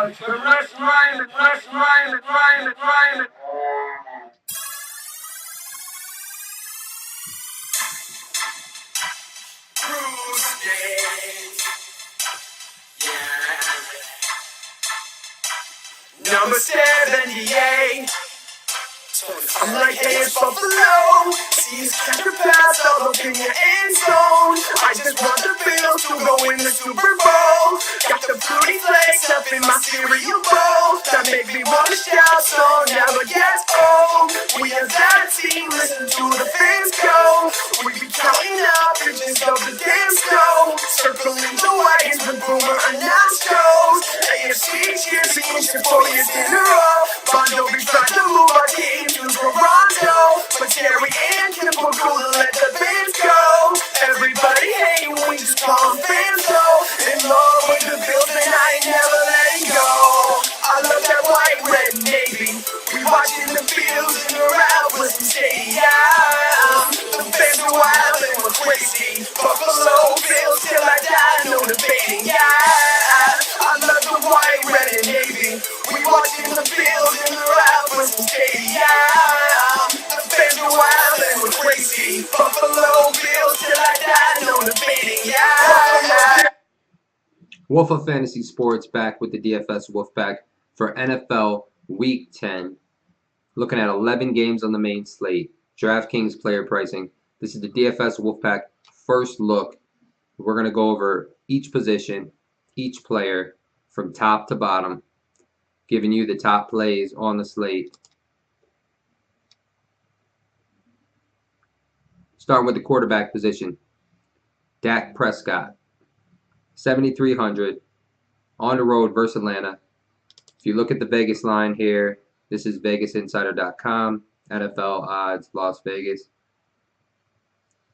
Number 78. I'm like, hey, it's Buffalo. See his catcher pass all up in your end zone. I just want the Bills to go in the Super Bowl. Got the fruity flakes up in my cereal bowl. That make me wanna shout, so never gets old. We are that team, listen to the fans go. We be counting up inches of the damn snow. Circling the wagons with Boomer and Nascos. AFC cheers the ancient 4 years in a row. Bondo be trying to move our team to Toronto, but Jerry and Kim were cool to let the bands go. Everybody hate when we just call them fans though. In love with the Bills and I ain't never letting go. I love that white, red, and navy. We watching the Bills in the Ralph Stadium. The fans are wild and we're crazy. Buffalo Bills till I die, no debating. Yeah, I love the white, red, and navy. We watching the Bills in the Ralph Stadium. The fans are wild and we're crazy. Buffalo Bills till I die, no debating. Yeah. Wolf of Fantasy Sports back with the DFS Wolfpack for NFL Week 10. Looking at 11 games on the main slate. DraftKings player pricing. This is the DFS Wolfpack first look. We're going to go over each position, each player from top to bottom, giving you the top plays on the slate. Starting with the quarterback position. Dak Prescott. 7,300 on the road versus Atlanta. If you look at the Vegas line here, this is VegasInsider.com, NFL odds, Las Vegas.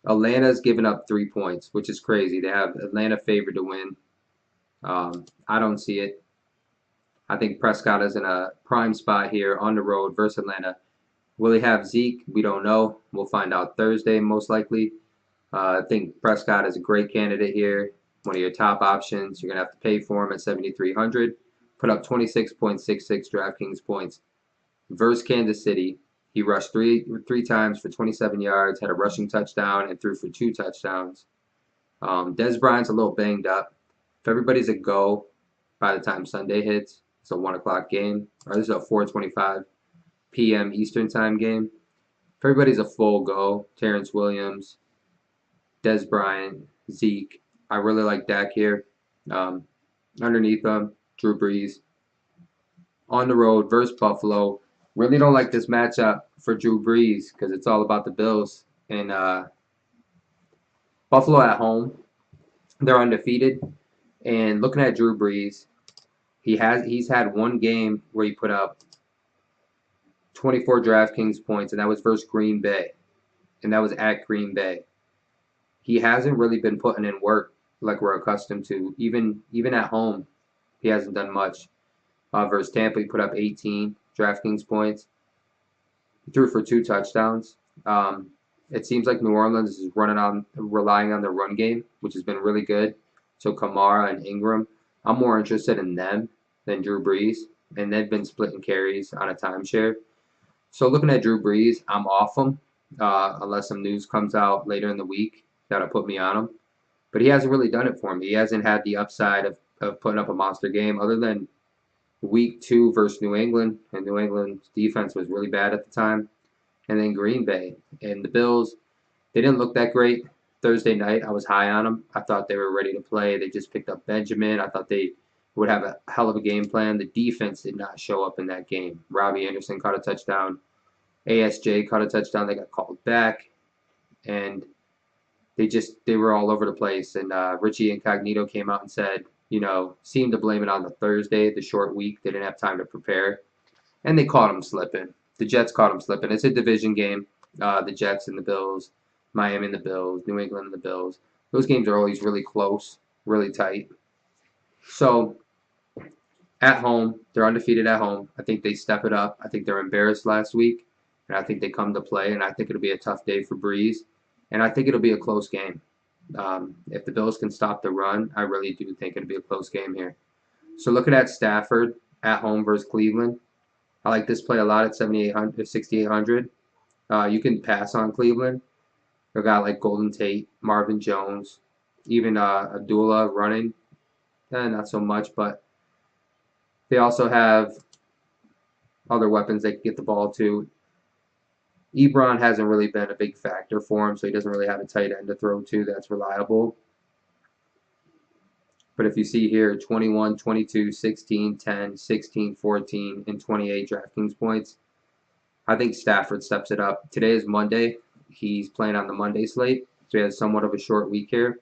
Atlanta's given up 3 points, which is crazy. They have Atlanta favored to win. I don't see it. I think Prescott is in a prime spot here on the road versus Atlanta. Will he have Zeke? We don't know. We'll find out Thursday most likely. I think Prescott is a great candidate here. One of your top options. You're going to have to pay for him at 7,300. Put up 26.66 DraftKings points. Versus Kansas City, he rushed three times for 27 yards, had a rushing touchdown, and threw for 2 touchdowns. Dez Bryant's a little banged up. If everybody's a go by the time Sunday hits, it's a 1 o'clock game, or this is a 4:25 p.m. Eastern time game. If everybody's a full go, Terrence Williams, Dez Bryant, Zeke, I really like Dak here. Underneath them, Drew Brees. On the road versus Buffalo. Really don't like this matchup for Drew Brees because it's all about the Bills. And Buffalo at home, they're undefeated. And looking at Drew Brees, he's had one game where he put up 24 DraftKings points, and that was versus Green Bay. And that was at Green Bay. He hasn't really been putting in work like we're accustomed to. Even at home, he hasn't done much. Versus Tampa, he put up 18 DraftKings points. He threw for 2 touchdowns. It seems like New Orleans is relying on the run game, which has been really good. So Kamara and Ingram, I'm more interested in them than Drew Brees, and they've been splitting carries on a timeshare. So looking at Drew Brees, I'm off him unless some news comes out later in the week that'll put me on him. But he hasn't really done it for me. He hasn't had the upside of putting up a monster game other than Week 2 versus New England, and New England's defense was really bad at the time. And then Green Bay. And the Bills, they didn't look that great Thursday night. I was high on them. I thought they were ready to play. They just picked up Benjamin. I thought they would have a hell of a game plan. The defense did not show up in that game. Robbie Anderson caught a touchdown. ASJ caught a touchdown. They got called back. And they were all over the place. And Richie Incognito came out and said, seemed to blame it on the Thursday, the short week. They didn't have time to prepare. And they caught him slipping. The Jets caught him slipping. It's a division game. The Jets and the Bills, Miami and the Bills, New England and the Bills. Those games are always really close, really tight. So, at home, they're undefeated at home. I think they step it up. I think they're embarrassed last week. And I think they come to play. And I think it'll be a tough day for Brees. And I think it'll be a close game. If the Bills can stop the run, I really do think it'll be a close game here. So looking at Stafford at home versus Cleveland, I like this play a lot at 7,800, 6,800. You can pass on Cleveland. A guy like Golden Tate, Marvin Jones, even Abdullah running. Not so much, but they also have other weapons they can get the ball to. Ebron hasn't really been a big factor for him, so he doesn't really have a tight end to throw to that's reliable. But if you see here, 21, 22, 16, 10, 16, 14, and 28 DraftKings points, I think Stafford steps it up. Today is Monday. He's playing on the Monday slate, so he has somewhat of a short week here.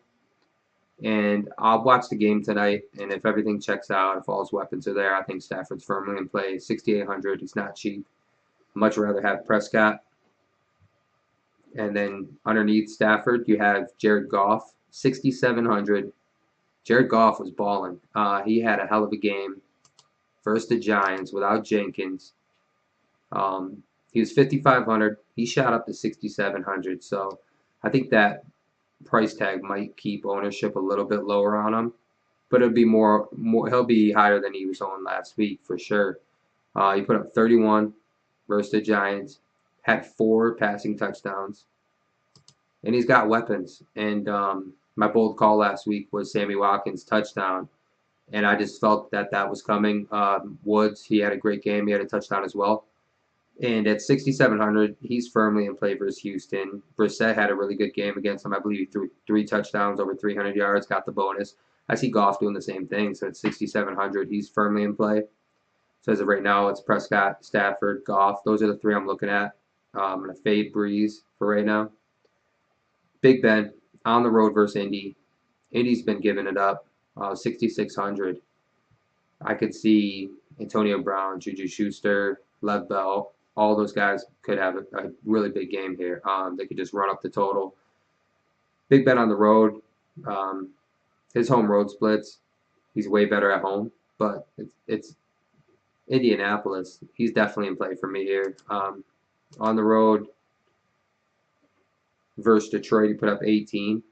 And I'll watch the game tonight, and if everything checks out, if all his weapons are there, I think Stafford's firmly in play. 6,800, he's not cheap. Much rather have Prescott. And then underneath Stafford, you have Jared Goff, 6,700. Jared Goff was balling. He had a hell of a game versus the Giants without Jenkins. He was 5,500. He shot up to 6,700. So I think that price tag might keep ownership a little bit lower on him, but it'll be more. He'll be higher than he was on last week for sure. He put up 31 versus the Giants, had 4 passing touchdowns, and he's got weapons. And my bold call last week was Sammy Watkins' touchdown, and I just felt that that was coming. Woods, he had a great game. He had a touchdown as well. And at 6,700, he's firmly in play versus Houston. Brissett had a really good game against him. I believe he threw 3 touchdowns, over 300 yards, got the bonus. I see Goff doing the same thing. So at 6,700, he's firmly in play. So as of right now, it's Prescott, Stafford, Goff. Those are the 3 I'm looking at. I'm going to fade Breeze for right now. Big Ben on the road versus Indy. Indy's been giving it up. 6,600. I could see Antonio Brown, Juju Schuster, Lev Bell. All those guys could have a really big game here. They could just run up the total. Big Ben on the road. His home road splits. He's way better at home, but it's Indianapolis. He's definitely in play for me here. On the road versus Detroit, he put up 18,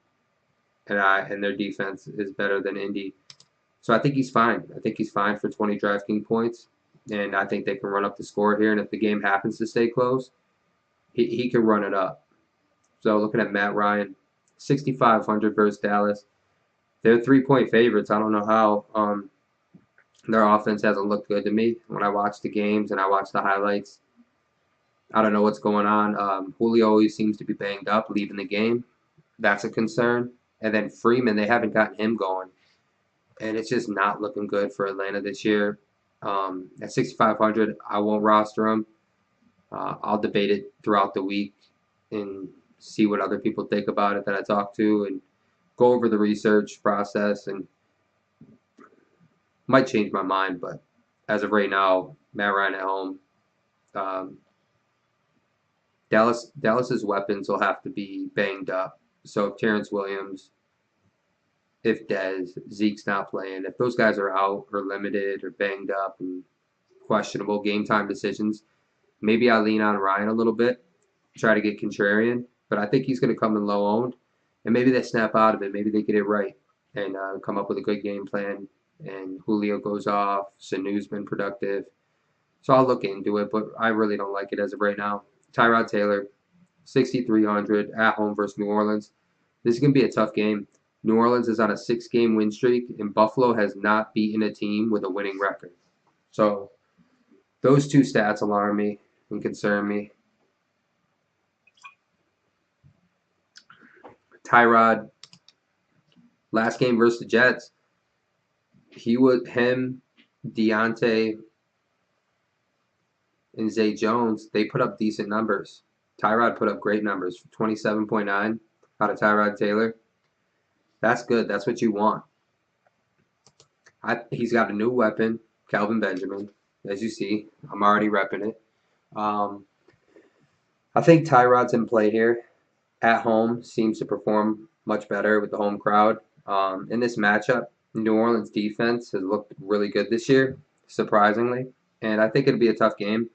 and their defense is better than Indy. So I think he's fine. I think he's fine for 20 DraftKings points. And I think they can run up the score here. And if the game happens to stay close, he can run it up. So looking at Matt Ryan, 6,500 versus Dallas. They're 3-point favorites. I don't know how. Their offense hasn't looked good to me when I watch the games and I watch the highlights. I don't know what's going on. Julio always seems to be banged up, leaving the game. That's a concern. And then Freeman, they haven't gotten him going. And it's just not looking good for Atlanta this year. At 6,500, I won't roster him. I'll debate it throughout the week and see what other people think about it that I talk to and go over the research process and might change my mind. But as of right now, Matt Ryan at home. Dallas's weapons will have to be banged up. So if Terrence Williams, if Dez, Zeke's not playing, if those guys are out or limited or banged up and questionable game time decisions, maybe I lean on Ryan a little bit, try to get contrarian. But I think he's going to come in low owned, and maybe they snap out of it. Maybe they get it right and come up with a good game plan. And Julio goes off. Sanu's been productive. So I'll look into it, but I really don't like it as of right now. Tyrod Taylor, 6,300 at home versus New Orleans. This is going to be a tough game. New Orleans is on a 6-game win streak, and Buffalo has not beaten a team with a winning record. So those 2 stats alarm me and concern me. Tyrod, last game versus the Jets, him, Deontay, and Zay Jones, they put up decent numbers. Tyrod put up great numbers, 27.9 out of Tyrod Taylor. That's good. That's what you want. He's got a new weapon, Calvin Benjamin. As you see, I'm already repping it. I think Tyrod's in play here. At home, seems to perform much better with the home crowd. In this matchup, New Orleans defense has looked really good this year, surprisingly. And I think it'll be a tough game,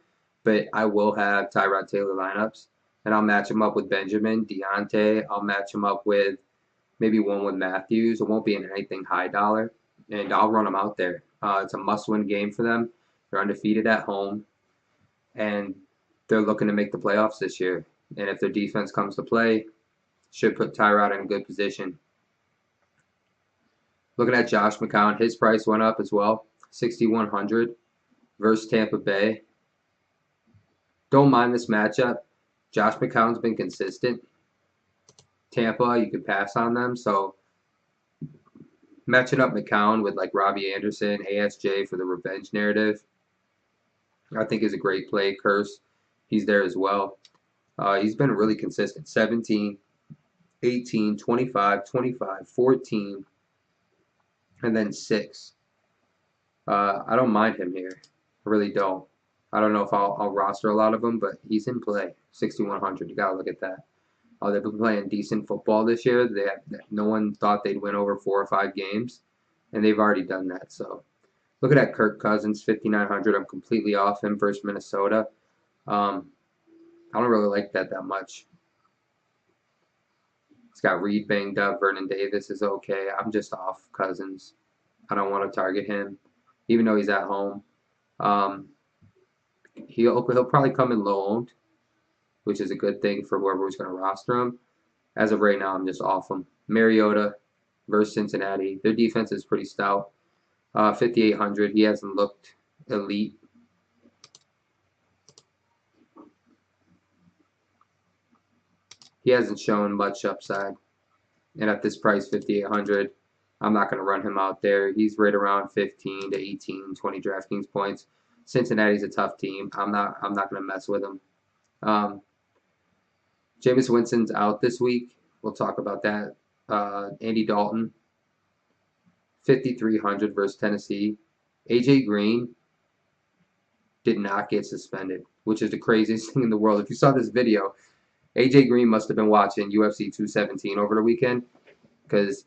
but I will have Tyrod Taylor lineups. And I'll match him up with Benjamin, Deontay. I'll match him up with maybe one with Matthews. It won't be in anything high dollar. And I'll run him out there. It's a must-win game for them. They're undefeated at home, and they're looking to make the playoffs this year. And if their defense comes to play, should put Tyrod in a good position. Looking at Josh McCown, his price went up as well, 6,100 versus Tampa Bay. Don't mind this matchup. Josh McCown's been consistent. Tampa, you could pass on them. So matching up McCown with like Robbie Anderson, ASJ for the revenge narrative, I think is a great play. Curse, he's there as well. He's been really consistent. 17, 18, 25, 25, 14, and then 6. I don't mind him here. I really don't. I don't know if I'll roster a lot of them, but he's in play. 6,100. You got to look at that. They've been playing decent football this year. No one thought they'd win over 4 or 5 games, and they've already done that. So look at that Kirk Cousins, 5,900. I'm completely off him versus Minnesota. I don't really like that much. It's got Reed banged up. Vernon Davis is okay. I'm just off Cousins. I don't want to target him, even though he's at home. He'll probably come in low owned, which is a good thing for whoever's going to roster him. As of right now, I'm just off him. Mariota versus Cincinnati. Their defense is pretty stout. 5,800. He hasn't looked elite. He hasn't shown much upside. And at this price, 5,800, I'm not going to run him out there. He's right around 15 to 18, 20 DraftKings points. Cincinnati's a tough team. I'm not going to mess with him. Jameis Winston's out this week. We'll talk about that. Andy Dalton, 5,300 versus Tennessee. AJ Green did not get suspended, which is the craziest thing in the world. If you saw this video, AJ Green must have been watching UFC 217 over the weekend because,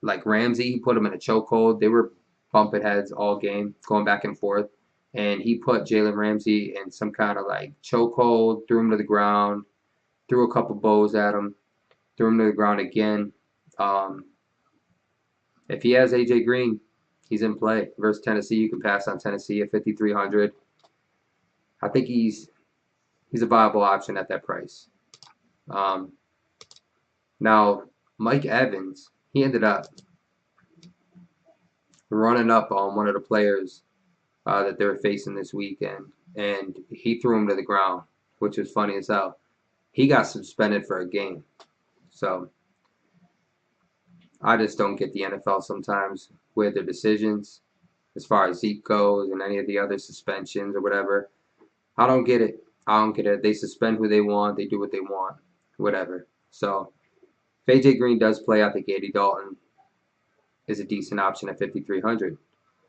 like Ramsey, he put him in a chokehold. They were bumping heads all game, going back and forth. And he put Jalen Ramsey in some kind of like chokehold, threw him to the ground, threw a couple bows at him, threw him to the ground again. If he has AJ Green, he's in play. Versus Tennessee, you can pass on Tennessee at 5,300. I think he's a viable option at that price. Now, Mike Evans, he ended up running up on one of the players that they were facing this weekend, and he threw him to the ground, which was funny as hell. He got suspended for a game. So I just don't get the NFL sometimes with their decisions as far as Zeke goes and any of the other suspensions or whatever. I don't get it. They suspend who they want. They do what they want. Whatever. So if AJ Green does play, I think Andy Dalton is a decent option at 5,300.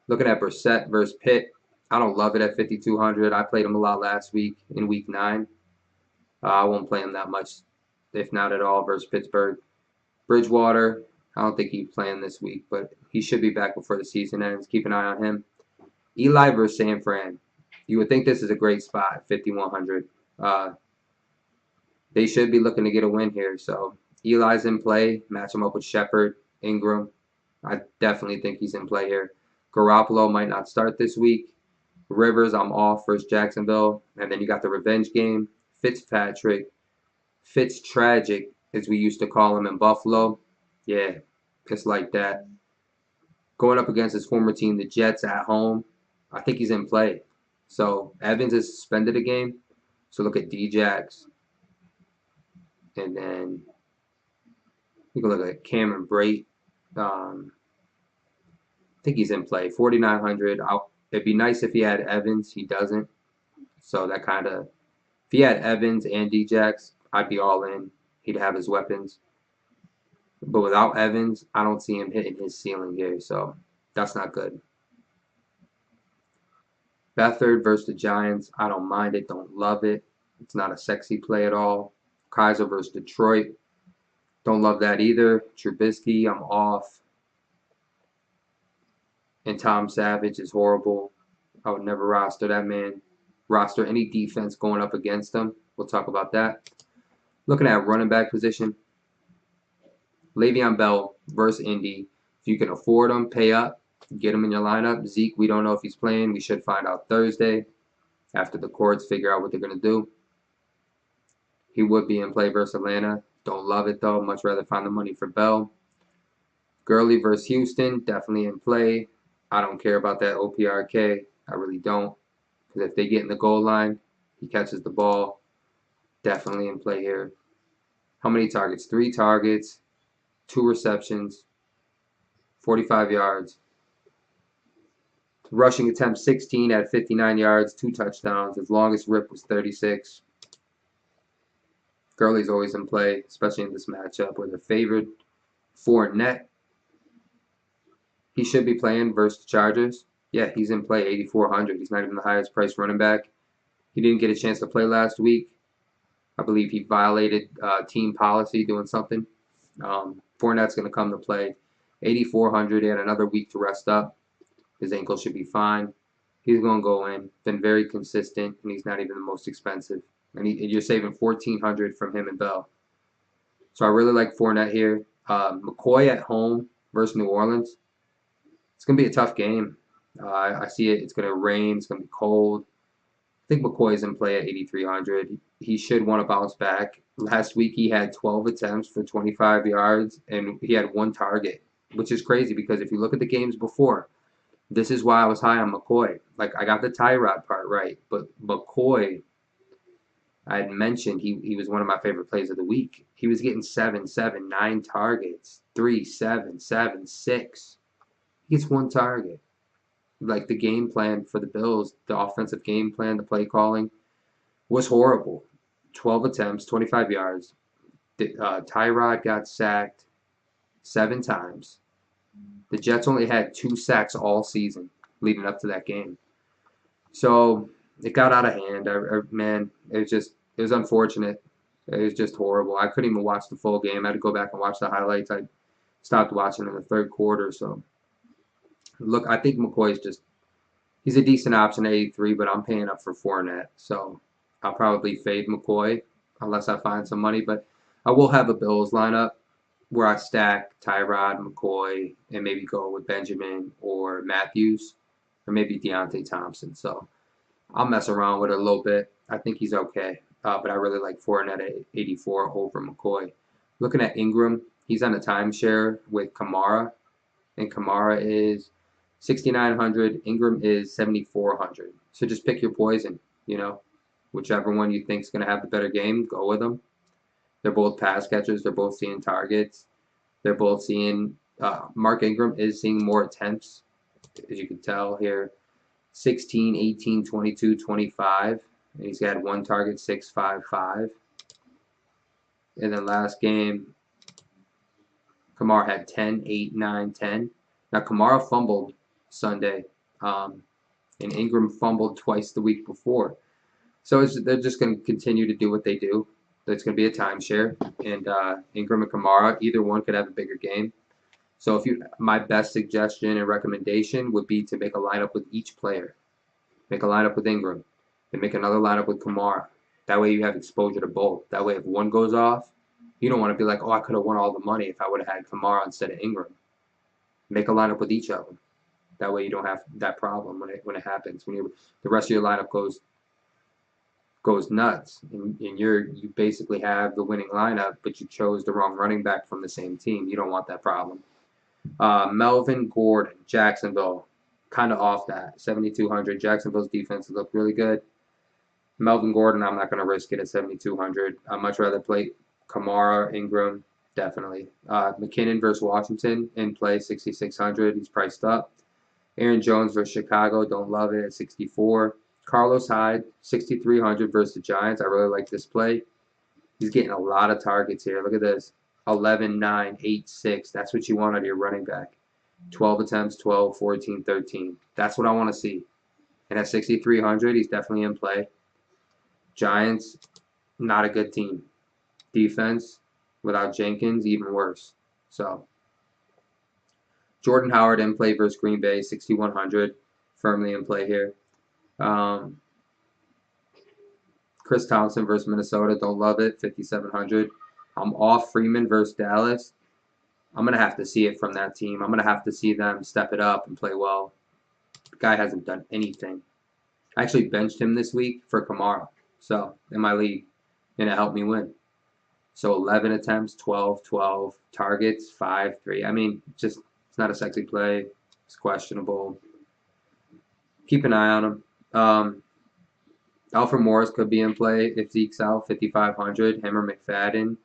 Looking at Brissett versus Pitt, I don't love it at 5,200. I played him a lot last week in Week 9. I won't play him that much, if not at all, versus Pittsburgh. Bridgewater, I don't think he's playing this week, but he should be back before the season ends. Keep an eye on him. Eli versus San Fran. You would think this is a great spot, 5,100. They should be looking to get a win here. So Eli's in play. Match him up with Shepard, Ingram. I definitely think he's in play here. Garoppolo might not start this week. Rivers, I'm off versus Jacksonville. And then you got the revenge game. Fitzpatrick. Fitztragic, as we used to call him in Buffalo. Yeah, it's like that. Going up against his former team, the Jets, at home. I think he's in play. So Evans is suspended a game. So look at D-Jax. And then you can look at Cameron Brate. I think he's in play. 4,900. It'd be nice if he had Evans. He doesn't. So that kind of, if he had Evans and D-Jax, I'd be all in. He'd have his weapons. But without Evans, I don't see him hitting his ceiling here. So that's not good. Beathard versus the Giants. I don't mind it. Don't love it. It's not a sexy play at all. Kaiser versus Detroit. Don't love that either. Trubisky, I'm off. And Tom Savage is horrible. I would never roster that man. Roster any defense going up against him. We'll talk about that. Looking at running back position. Le'Veon Bell versus Indy. If you can afford him, pay up. Get him in your lineup. Zeke, we don't know if he's playing. We should find out Thursday after the courts figure out what they're going to do. He would be in play versus Atlanta. Don't love it, though. Much rather find the money for Bell. Gurley versus Houston, definitely in play. I don't care about that OPRK. I really don't. Because if they get in the goal line, he catches the ball. Definitely in play here. How many targets? 3 targets, 2 receptions, 45 yards. Rushing attempts 16 at 59 yards, 2 touchdowns. His longest rip was 36. Gurley's always in play, especially in this matchup where they're favored. Fournette, he should be playing versus the Chargers. Yeah, he's in play, 8,400. He's not even the highest priced running back. He didn't get a chance to play last week. I believe he violated team policy doing something. Fournette's going to come to play. 8,400. He had another week to rest up. His ankle should be fine. He's going to go in. Been very consistent, and he's not even the most expensive. And you're saving 1,400 from him and Bell. So I really like Fournette here. McCoy at home versus New Orleans. It's going to be a tough game. I see it. It's going to rain. It's going to be cold. I think McCoy's in play at 8,300. He should want to bounce back. Last week he had 12 attempts for 25 yards, and he had 1 target, which is crazy because if you look at the games before, this is why I was high on McCoy. Like, I got the Tyrod part right, but McCoy, I had mentioned he was one of my favorite plays of the week. He was getting 7, 7, 9 targets, 3, 7, 7, 6. He gets 1 target. Like, the game plan for the Bills, the offensive game plan, the play calling was horrible. 12 attempts, 25 yards. Tyrod got sacked 7 times. The Jets only had 2 sacks all season leading up to that game. So it got out of hand. Man, it was unfortunate. It was just horrible. I couldn't even watch the full game. I had to go back and watch the highlights. I stopped watching in the 3rd quarter. So, look, I think McCoy's he's a decent option at 83, but I'm paying up for Fournette. So I'll probably fade McCoy unless I find some money. But I will have a Bills lineup where I stack Tyrod, McCoy, and maybe go with Benjamin or Matthews or maybe Deontay Thompson. So I'll mess around with it a little bit. I think he's okay. But I really like Fournette at 84 over McCoy. Looking at Ingram, he's on a timeshare with Kamara. And Kamara is 6,900. Ingram is 7,400. So just pick your poison, Whichever one you think is going to have the better game, go with them. They're both pass catchers. They're both seeing targets. They're both seeing Mark Ingram is seeing more attempts, as you can tell here. 16, 18, 22, 25. And he's got 1 target, 6, 5, 5. And then last game, Kamara had 10, 8, 9, 10. Now, Kamara fumbled Sunday, and Ingram fumbled twice the week before. So they're just going to continue to do what they do. It's going to be a timeshare, and Ingram and Kamara, either one could have a bigger game. So my best suggestion and recommendation would be to make a lineup with each player. Make a lineup with Ingram, and make another lineup with Kamara. That way you have exposure to both. That way if one goes off, you don't want to be like, oh, I could have won all the money if I would have had Kamara instead of Ingram. Make a lineup with each of them. That way you don't have that problem when it happens. When the rest of your lineup goes nuts, and you basically have the winning lineup, but you chose the wrong running back from the same team. You don't want that problem. Melvin Gordon, Jacksonville, kind of off that, 7,200. Jacksonville's defense looked really good. Melvin Gordon, I'm not going to risk it at 7,200. I'd much rather play Kamara, Ingram, definitely. McKinnon versus Washington in play, 6,600. He's priced up. Aaron Jones versus Chicago, don't love it at 64. Carlos Hyde, 6,300 versus the Giants. I really like this play. He's getting a lot of targets here. Look at this. 11, 9, 8, 6. That's what you want out of your running back. 12 attempts, 12, 14, 13. That's what I want to see. And at 6,300, he's definitely in play. Giants, not a good team. Defense, without Jenkins, even worse. So, Jordan Howard in play versus Green Bay, 6,100. Firmly in play here. Chris Thompson versus Minnesota, don't love it, 5,700. I'm off Freeman versus Dallas. I'm going to have to see it from that team. I'm going to have to see them step it up and play well. The guy hasn't done anything. I actually benched him this week for Kamara. So, in my league, and it helped me win. So 11 attempts, 12, 12 targets, 5, 3. I mean, just it's not a sexy play. It's questionable. Keep an eye on him. Alfred Morris could be in play if Zeke's out, 5,500. Him or McFadden.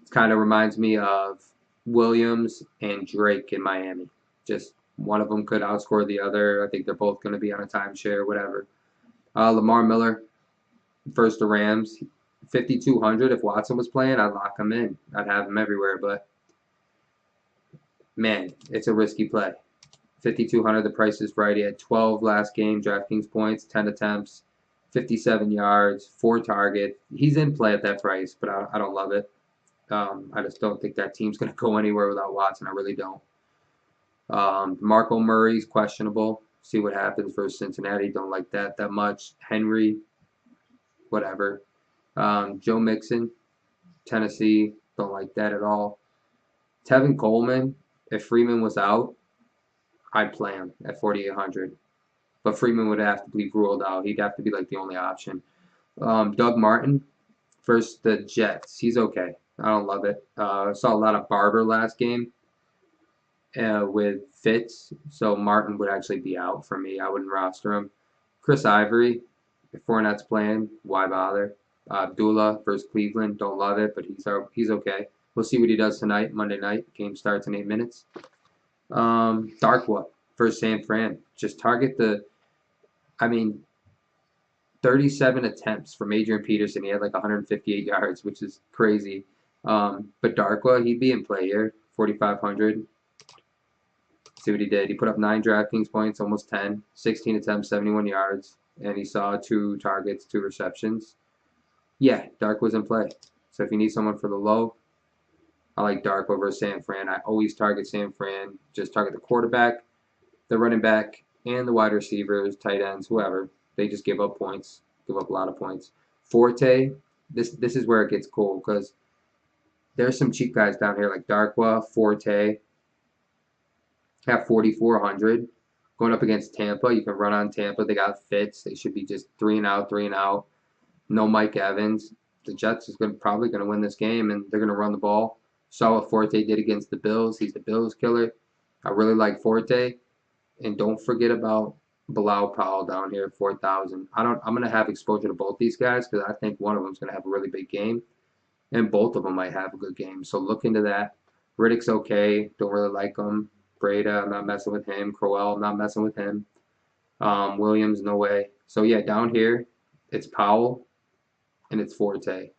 It kind of reminds me of Williams and Drake in Miami. Just one of them could outscore the other. I think they're both going to be on a timeshare, whatever. Lamar Miller versus the Rams. 5,200. If Watson was playing, I'd lock him in. I'd have him everywhere, but man, it's a risky play. 5,200. The price is right. He had 12 last game DraftKings points, 10 attempts, 57 yards, 4 targets. He's in play at that price, but I don't love it. I just don't think that team's going to go anywhere without Watson. I really don't. Marco Murray's questionable. See what happens versus Cincinnati. Don't like that much. Henry, whatever. Joe Mixon, Tennessee, don't like that at all. Tevin Coleman, if Freeman was out, I'd play him at 4,800. But Freeman would have to be ruled out. He'd have to be like the only option. Doug Martin versus the Jets. He's okay. I don't love it. I saw a lot of Barber last game with Fitz, so Martin would actually be out for me. I wouldn't roster him. Chris Ivory, if Fournette's playing, why bother? Abdullah versus Cleveland, don't love it, but he's okay. We'll see what he does tonight, Monday night. Game starts in 8 minutes. Darkwa versus San Fran. Just target 37 attempts from Adrian Peterson. He had like 158 yards, which is crazy. But Darkwa, he'd be in play here, 4,500. See what he did. He put up 9 DraftKings points, almost 10, 16 attempts, 71 yards, and he saw 2 targets, 2 receptions. Yeah, Dark was in play. So if you need someone for the low, I like Dark over San Fran. I always target San Fran. Just target the quarterback, the running back, and the wide receivers, tight ends, whoever. They just give up points, give up a lot of points. Forte, this is where it gets cool because there's some cheap guys down here like Darkwa, Forte, have 4,400. Going up against Tampa, you can run on Tampa. They got Fitz. They should be just 3 and out, 3 and out. No Mike Evans. The Jets is probably going to win this game, and they're going to run the ball. Saw what Forte did against the Bills. He's the Bills killer. I really like Forte. And don't forget about Bilal Powell down here, 4,000. I'm going to have exposure to both these guys because I think one of them is going to have a really big game, and both of them might have a good game. So look into that. Riddick's okay. Don't really like him. Breda, I'm not messing with him. Crowell, I'm not messing with him. Williams, no way. So yeah, down here, it's Powell and it's Forte.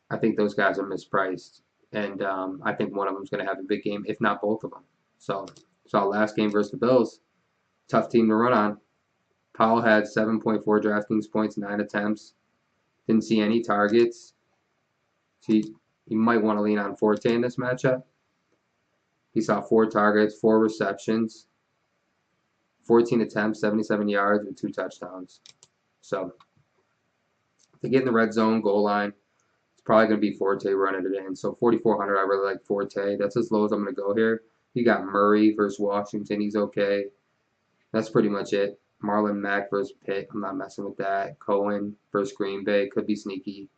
I think those guys are mispriced, and I think one of them is going to have a big game, if not both of them. So last game versus the Bills, tough team to run on. Powell had 7.4 DraftKings points, 9 attempts. Didn't see any targets. So you might want to lean on Forte in this matchup. He saw 4 targets, 4 receptions, 14 attempts, 77 yards, and 2 touchdowns. So to get in the red zone, goal line, it's probably going to be Forte running it in. So 4,400, I really like Forte. That's as low as I'm going to go here. You got Murray versus Washington. He's okay. That's pretty much it. Marlon Mack versus Pitt. I'm not messing with that. Cohen versus Green Bay. Could be sneaky.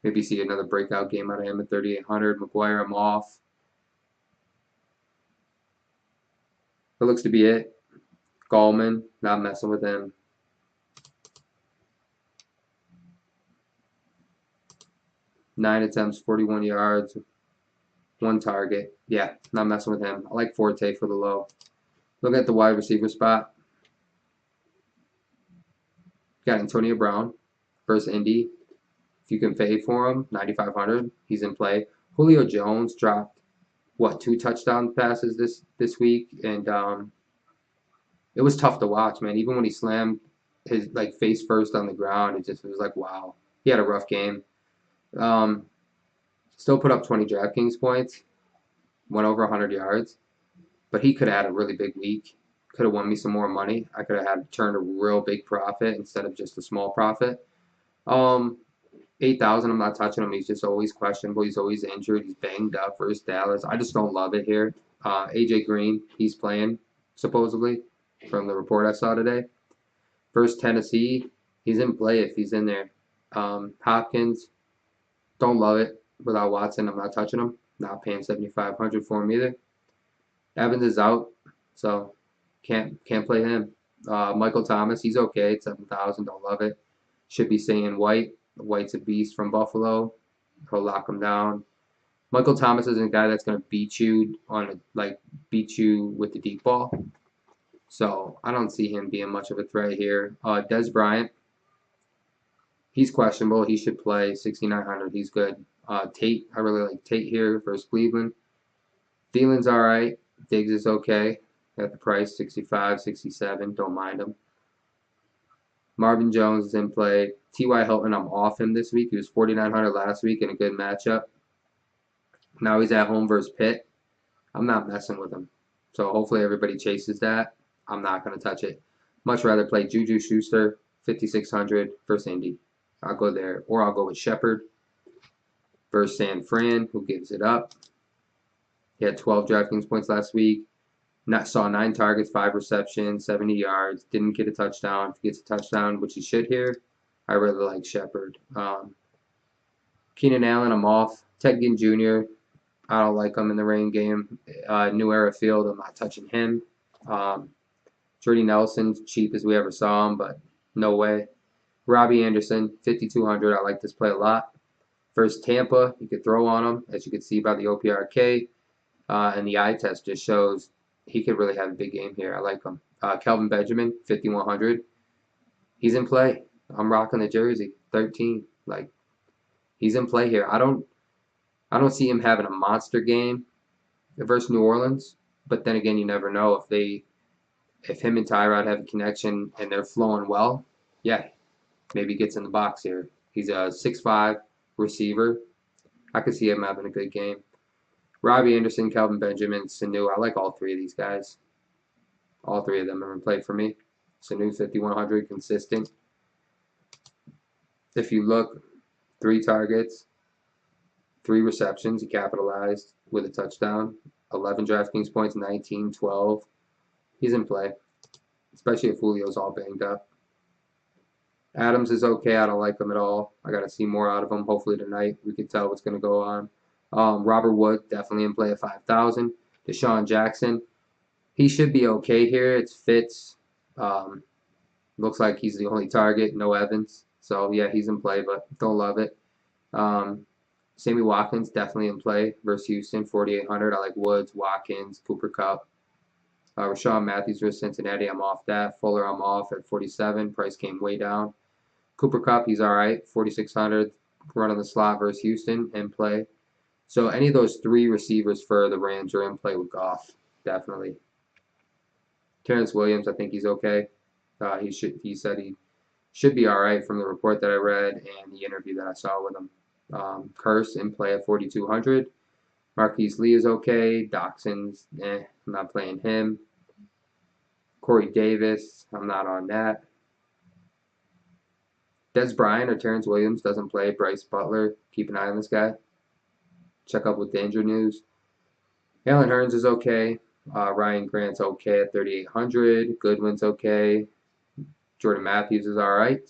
Maybe see another breakout game out of him at 3,800. McGuire, I'm off. That looks to be it. Gallman, not messing with him. Nine attempts, 41 yards, 1 target. Yeah, not messing with him. I like Forte for the low. Look at the wide receiver spot. Got Antonio Brown versus Indy. If you can fade for him, 9,500. He's in play. Julio Jones dropped 2 touchdown passes this week, and it was tough to watch, man. Even when he slammed his face first on the ground, it was like, wow. He had a rough game. Still put up 20 DraftKings points, went over 100 yards, but he could have had a really big week. Could have won me some more money. I could have turned a real big profit instead of just a small profit. 8,000. I'm not touching him. He's just always questionable. He's always injured. He's banged up versus Dallas. I just don't love it here. AJ Green, he's playing supposedly from the report I saw today. Versus Tennessee, he's in play if he's in there. Hopkins, don't love it without Watson. I'm not touching him. Not paying 7,500 for him either. Evans is out, so can't play him. Michael Thomas, he's okay at 7,000. Don't love it. Should be staying White. White's a beast from Buffalo. He'll lock him down. Michael Thomas isn't a guy that's going to beat you beat you with the deep ball. So I don't see him being much of a threat here. Des Bryant, he's questionable. He should play 6,900. He's good. Tate, I really like Tate here versus Cleveland. Thielen's all right. Diggs is okay at the price, 65, 67. Don't mind him. Marvin Jones is in play. T.Y. Hilton, I'm off him this week. He was 4,900 last week in a good matchup. Now he's at home versus Pitt. I'm not messing with him. So hopefully everybody chases that. I'm not going to touch it. Much rather play Juju Schuster, 5,600 versus Indy. I'll go there. Or I'll go with Shepard versus San Fran, who gives it up. He had 12 DraftKings points last week. Saw 9 targets, 5 receptions, 70 yards. Didn't get a touchdown. If he gets a touchdown, which he should here, I really like Shepard. Keenan Allen, I'm off. Ted Ginn Jr., I don't like him in the rain game. New Era Field, I'm not touching him. Jordy Nelson, cheap as we ever saw him, but no way. Robbie Anderson, 5,200. I like this play a lot. Versus Tampa, you could throw on him, as you can see by the OPRK. And the eye test just shows he could really have a big game here. I like him. Kelvin Benjamin, 5,100. He's in play. I'm rocking the jersey, 13. He's in play here. I don't see him having a monster game versus New Orleans. But then again, you never know if him and Tyrod have a connection and they're flowing well. Yeah, maybe he gets in the box here. He's a 6'5" receiver. I could see him having a good game. Robbie Anderson, Kelvin Benjamin, Sanu. I like all 3 of these guys. All 3 of them are in play for me. Sanu, 5,100, consistent. If you look, 3 targets, 3 receptions. He capitalized with a touchdown. 11 DraftKings points, 19, 12. He's in play, especially if Julio's all banged up. Adams is okay. I don't like him at all. I got to see more out of him. Hopefully tonight we can tell what's going to go on. Robert Wood, definitely in play at 5,000. Deshaun Jackson, he should be okay here. It's Fitz. Looks like he's the only target. No Evans. So, yeah, he's in play, but don't love it. Sammy Watkins, definitely in play versus Houston, 4,800. I like Woods, Watkins, Cooper Kupp. Rashawn Matthews versus Cincinnati, I'm off that. Fuller, I'm off at 47. Price came way down. Cooper Kupp, he's all right, 4,600. Running the slot versus Houston, in play. So any of those 3 receivers for the Rams are in play with Goff, definitely. Terrence Williams, I think he's okay. He said he should be all right from the report that I read and the interview that I saw with him. Curse in play at 4,200. Marquise Lee is okay. Doxson's, I'm not playing him. Corey Davis, I'm not on that. Des Bryant or Terrence Williams doesn't play. Bryce Butler, keep an eye on this guy. Check up with the injury news. Allen Hurns is okay. Ryan Grant's okay at 3,800. Goodwin's okay. Jordan Matthews is all right.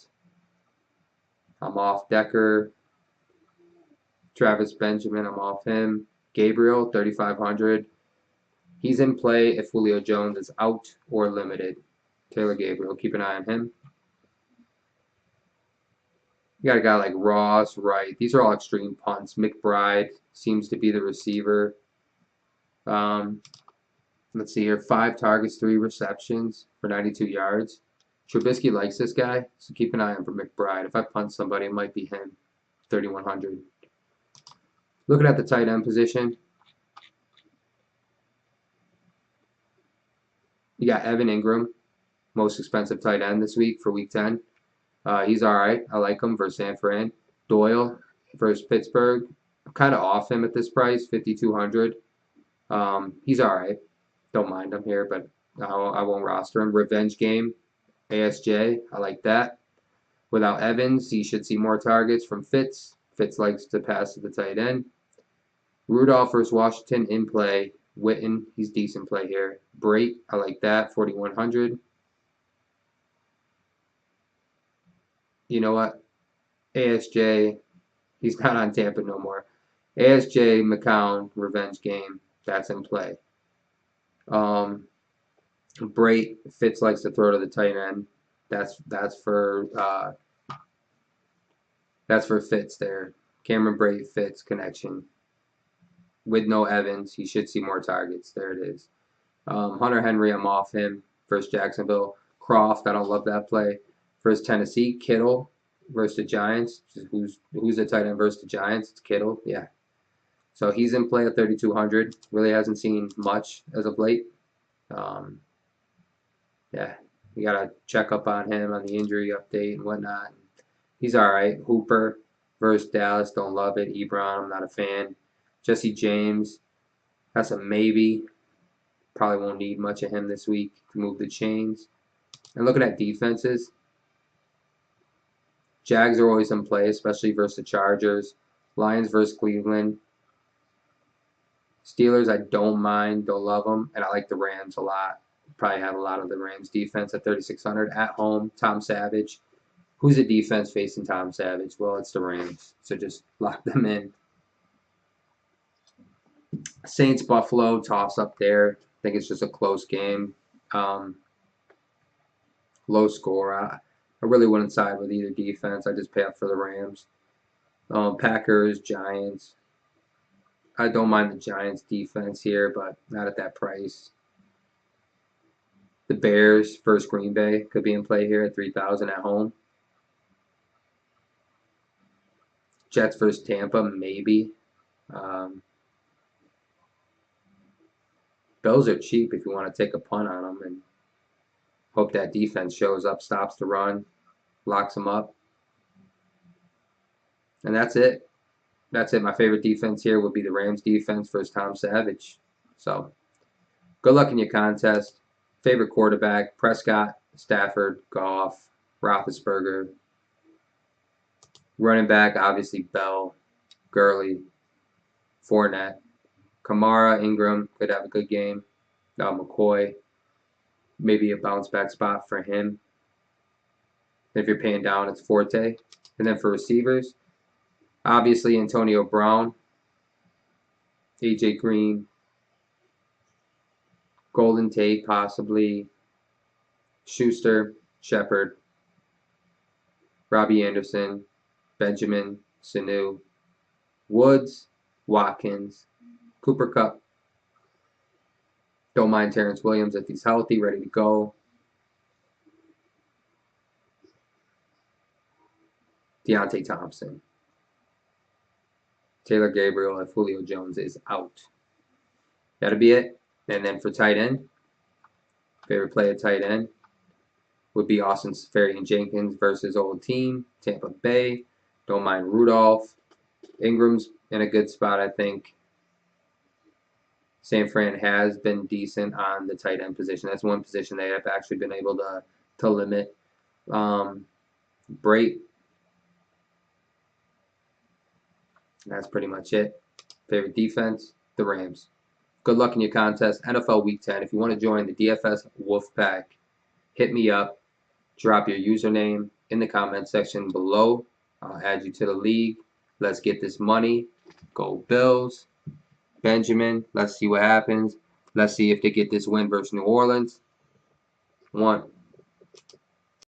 I'm off Decker. Travis Benjamin, I'm off him. Gabriel, 3,500. He's in play if Julio Jones is out or limited. Taylor Gabriel, keep an eye on him. You got a guy like Ross, Wright. These are all extreme punts. McBride seems to be the receiver. Let's see here. 5 targets, 3 receptions for 92 yards. Trubisky likes this guy, so keep an eye on for McBride. If I punt somebody, it might be him. 3,100. Looking at the tight end position, you got Evan Ingram, most expensive tight end this week for Week 10. He's all right. I like him versus San Fran. Doyle versus Pittsburgh. I'm kind of off him at this price, 5,200. He's all right. Don't mind him here, but I won't roster him. Revenge game, ASJ. I like that. Without Evans, he should see more targets from Fitz. Fitz likes to pass to the tight end. Rudolph versus Washington in play. Witten, he's decent play here. Brait, I like that, 4,100. You know what? ASJ, he's not on Tampa no more. ASJ McCown revenge game, that's in play. Brait, Fitz likes to throw to the tight end. That's for Fitz there. Cameron Brait Fitz connection. With no Evans, he should see more targets. There it is. Hunter Henry, I'm off him. Versus Jacksonville. Croft, I don't love that play. Versus Tennessee. Kittle versus the Giants. Who's the tight end versus the Giants? It's Kittle. Yeah. So he's in play at 3,200. Really hasn't seen much as of late. Yeah, you got to check up on him on the injury update and whatnot. He's all right. Hooper versus Dallas. Don't love it. Ebron, I'm not a fan. Jesse James, that's a maybe. Probably won't need much of him this week to move the chains. And looking at defenses, Jags are always in play, especially versus the Chargers. Lions versus Cleveland. Steelers, I don't mind. Don't love them. And I like the Rams a lot. Probably have a lot of the Rams defense at 3,600 at home. Tom Savage. Who's the defense facing Tom Savage? Well, it's the Rams. So just lock them in. Saints Buffalo toss up there. I think it's just a close game. Low score. I really wouldn't side with either defense. I just pay up for the Rams. Packers, Giants. I don't mind the Giants defense here, but not at that price. The Bears versus Green Bay could be in play here at 3,000 at home. Jets versus Tampa, maybe. Bills are cheap if you want to take a punt on them and hope that defense shows up, stops the run, locks them up. And that's it. That's it. My favorite defense here would be the Rams defense versus Tom Savage. So, good luck in your contest. Favorite quarterback, Prescott, Stafford, Goff, Roethlisberger. Running back, obviously Bell, Gurley, Fournette. Kamara, Ingram could have a good game. McCoy, maybe a bounce back spot for him. If you're paying down, it's Forte. And then for receivers, obviously Antonio Brown, AJ Green, Golden Tate possibly, Schuster, Shepard, Robbie Anderson, Benjamin, Sanu, Woods, Watkins, Cooper Kupp. Don't mind Terrence Williams if he's healthy, ready to go. Deontay Thompson. Taylor Gabriel if Julio Jones is out. That'll be it. And then for tight end, favorite play at tight end would be Austin Seferian-Jenkins versus old team, Tampa Bay. Don't mind Rudolph. Ingram's in a good spot, I think. San Fran has been decent on the tight end position. That's one position they have actually been able to limit. Brait. That's pretty much it. Favorite defense, the Rams. Good luck in your contest. NFL Week 10. If you want to join the DFS Wolfpack, hit me up. Drop your username in the comment section below. I'll add you to the league. Let's get this money. Go Bills. Benjamin, let's see what happens. Let's see if they get this win versus New Orleans. 1,